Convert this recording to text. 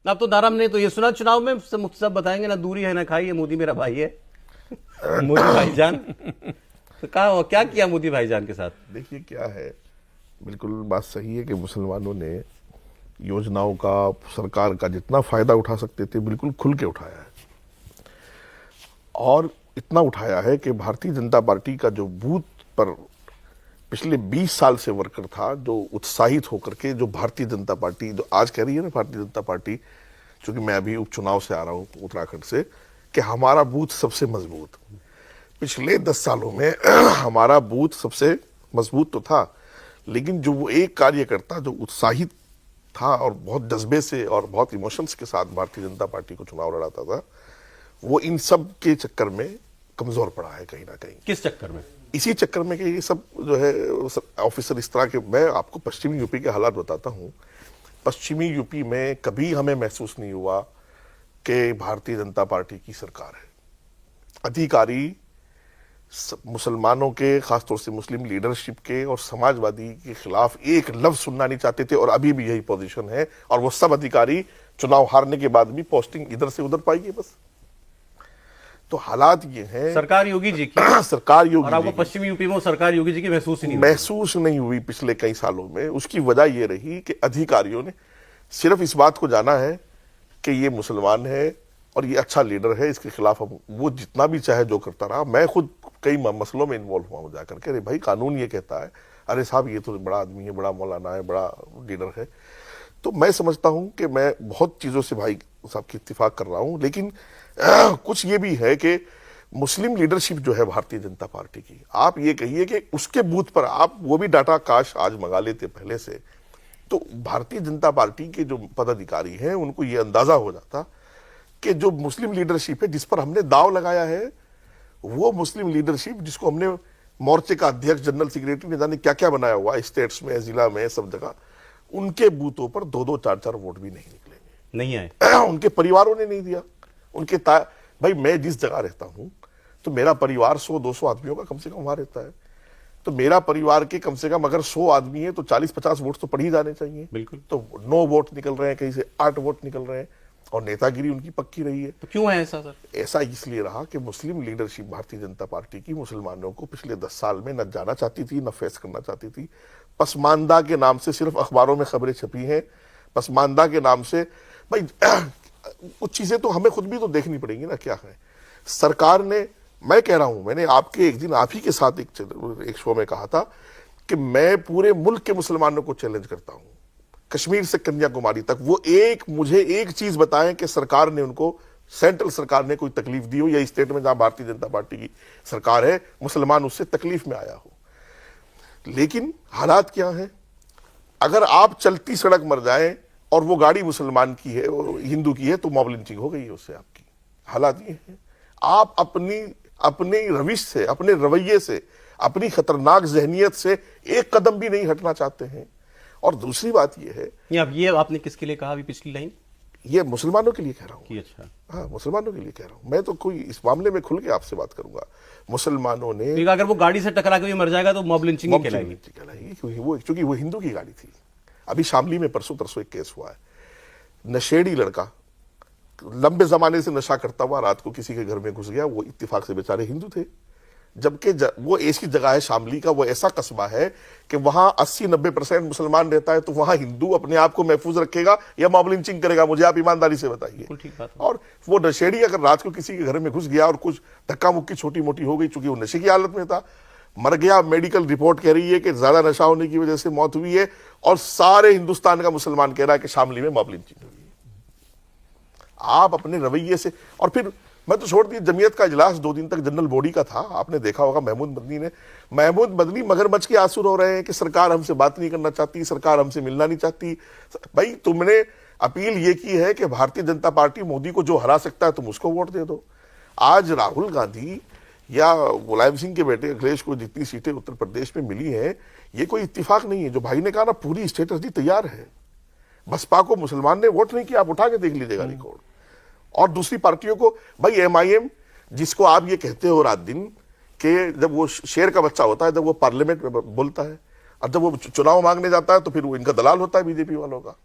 अब तो नारा ने तो ये सुना चुनाव में सब बताएंगे ना दूरी है ना खाई है, मोदी मेरा भाई है। मोदी भाईजान तो कहा क्या किया मोदी भाईजान के साथ? देखिए क्या है, बिल्कुल बात सही है कि मुसलमानों ने योजनाओं का, सरकार का जितना फायदा उठा सकते थे बिल्कुल खुल के उठाया है। और इतना उठाया है कि भारतीय जनता पार्टी का जो बूथ पर पिछले 20 साल से वर्कर था, जो उत्साहित होकर के, जो भारतीय जनता पार्टी जो आज कह रही है ना भारतीय जनता पार्टी, चूंकि मैं अभी उपचुनाव से आ रहा हूं उत्तराखंड से, कि हमारा बूथ सबसे मजबूत। पिछले 10 सालों में हमारा बूथ सबसे मजबूत तो था, लेकिन जो वो एक कार्यकर्ता जो उत्साहित था और बहुत जज्बे से और बहुत इमोशंस के साथ भारतीय जनता पार्टी को चुनाव लड़ाता था, वो इन सब के चक्कर में कमजोर पड़ा है कहीं ना कहीं। किस चक्कर में? इसी चक्कर में कि ये सब जो है ऑफिसर इस तरह के। मैं आपको पश्चिमी यूपी के हालात बताता हूं। पश्चिमी यूपी में कभी हमें महसूस नहीं हुआ कि भारतीय जनता पार्टी की सरकार है। अधिकारी मुसलमानों के, खासतौर से मुस्लिम लीडरशिप के और समाजवादी के खिलाफ एक लफ्ज सुनना नहीं चाहते थे, और अभी भी यही पोजीशन है। और वो सब अधिकारी चुनाव हारने के बाद भी पोस्टिंग इधर से उधर पाएंगे बस। तो हालात ये हैं। सरकार योगी जी की सरकार योगी, और आपको पश्चिमी यूपी में सरकार योगी जी की महसूस नहीं हुई पिछले कई सालों में। उसकी वजह ये रही कि अधिकारियों ने सिर्फ इस बात को जाना है कि ये मुसलमान है और ये अच्छा लीडर है, इसके खिलाफ हम, वो जितना भी चाहे जो करता रहा। मैं खुद कई मसलों में इन्वॉल्व हुआ हूं जाकर के, अरे भाई कानून ये कहता है, अरे साहब ये तो बड़ा आदमी है, बड़ा मौलाना है, बड़ा लीडर है। तो मैं समझता हूं कि मैं बहुत चीजों से भाई साहब की इत्तेफाक कर रहा हूं, लेकिन कुछ ये भी है कि मुस्लिम लीडरशिप जो है भारतीय जनता पार्टी की, आप ये कहिए कि उसके बूथ पर आप वो भी डाटा काश आज मंगा लेते पहले से, तो भारतीय जनता पार्टी के जो पदाधिकारी हैं उनको ये अंदाजा हो जाता कि जो मुस्लिम लीडरशिप है जिस पर हमने दाव लगाया है, वो मुस्लिम लीडरशिप जिसको हमने मोर्चे का अध्यक्ष, जनरल सेक्रेटरी ने जाने क्या क्या बनाया हुआ स्टेट्स में, जिला में, सब जगह, उनके बूथों पर 2-2, 4-4 वोट भी नहीं निकलेंगे, नहीं आए। उनके परिवारों ने नहीं दिया। उनके भाई मैं जिस जगह रहता हूं तो मेरा परिवार 100-200 आदमियों का कम से कम वहां रहता है। तो मेरा परिवार के कम से कम अगर 100 आदमी है तो 40-50 वोट तो पड़ ही जाने चाहिए। बिल्कुल। तो 9 वोट निकल रहे हैं, कहीं से 8 वोट निकल रहे हैं, और नेतागिरी उनकी पक्की रही है। तो क्यों है ऐसा सर? ऐसा इसलिए रहा कि मुस्लिम लीडरशिप भारतीय जनता पार्टी की मुसलमानों को पिछले 10 साल में न जाना चाहती थी, न फेस करना चाहती थी। पसमानदा के नाम से सिर्फ अखबारों में खबरें छपी हैं, पसमानदा के नाम से। भाई कुछ चीजें तो हमें खुद भी तो देखनी पड़ेंगी ना, क्या है सरकार ने। मैं कह रहा हूं, मैंने आपके एक दिन आप ही के साथ एक शो में कहा था कि मैं पूरे मुल्क के मुसलमानों को चैलेंज करता हूं, कश्मीर से कन्याकुमारी तक, वो मुझे एक चीज बताएं कि सरकार ने उनको, सेंट्रल सरकार ने कोई तकलीफ दी हो, या स्टेट में जहां भारतीय जनता पार्टी की सरकार है मुसलमान उससे तकलीफ में आया हो। लेकिन हालात क्या है, अगर आप चलती सड़क मर जाए और वो गाड़ी मुसलमान की है, हिंदू की है, तो मॉब लिंचिंग हो गई है उससे आपकी। हालात ये हैं। आप अपनी रविश से, अपने रवैये से, अपनी खतरनाक जहनियत से एक कदम भी नहीं हटना चाहते हैं। और दूसरी बात यह है, ये आपने किसके लिए कहा अभी पिछली लाइन? ये मुसलमानों के लिए कह रहा हूं। अच्छा, हाँ, मुसलमानों के लिए कह रहा हूं। मैं तो कोई इस मामले में खुल के आपसे बात करूंगा। मुसलमानों ने, अगर वो गाड़ी से टकरा के मर जाएगा तो मॉब लिंचिंग कहलाएगी, क्योंकि वो हिंदू की गाड़ी थी। अभी शामली में परसों तरसों एक केस हुआ है, नशेड़ी लड़का लंबे जमाने से नशा करता हुआ रात को किसी के घर में घुस गया। वो इत्तेफाक से बेचारे हिंदू थे, जबकि वो ऐसी जगह है शामली का, वो ऐसा कस्बा है कि वहां 80-90% मुसलमान रहता है। तो वहां हिंदू अपने आप को महफूज रखेगा या मॉब लिंचिंग करेगा? मुझे आप ईमानदारी से बताइए। और वो नशेड़ी अगर रात को किसी के घर में घुस गया और कुछ धक्का मुक्की छोटी मोटी हो गई, चूंकि वो नशे की हालत में था, मर गया, मेडिकल रिपोर्ट कह रही है कि ज्यादा नशा होने की वजह से मौत हुई है, और सारे हिंदुस्तान का मुसलमान कह रहा है कि शामली में मॉब लिंचिंग हुई है। आप अपने रवैये से, और फिर मैं तो छोड़ दी, जमीयत का इजलास 2 दिन तक जनरल बॉडी का था, आपने देखा होगा, महमूद मदनी मगरमच्छ के आंसू रो रहे हैं कि सरकार हमसे बात नहीं करना चाहती, सरकार हमसे मिलना नहीं चाहती। भाई तुमने अपील ये की है कि भारतीय जनता पार्टी मोदी को जो हरा सकता है तुम उसको वोट दे दो। आज राहुल गांधी या मुलायम सिंह के बेटे अखिलेश को जितनी सीटें उत्तर प्रदेश में मिली हैं, ये कोई इत्तेफाक नहीं है। जो भाई ने कहा ना, पूरी स्ट्रेटजी तैयार है। बसपा को मुसलमान ने वोट नहीं किया, आप उठा के देख लीजिएगा रिकॉर्ड। और दूसरी पार्टियों को, भाई एमआईएम जिसको आप ये कहते हो रात दिन कि जब वो शेर का बच्चा होता है, जब वो पार्लियामेंट में बोलता है, और जब वो चुनाव मांगने जाता है तो फिर वो इनका दलाल होता है बीजेपी वालों का।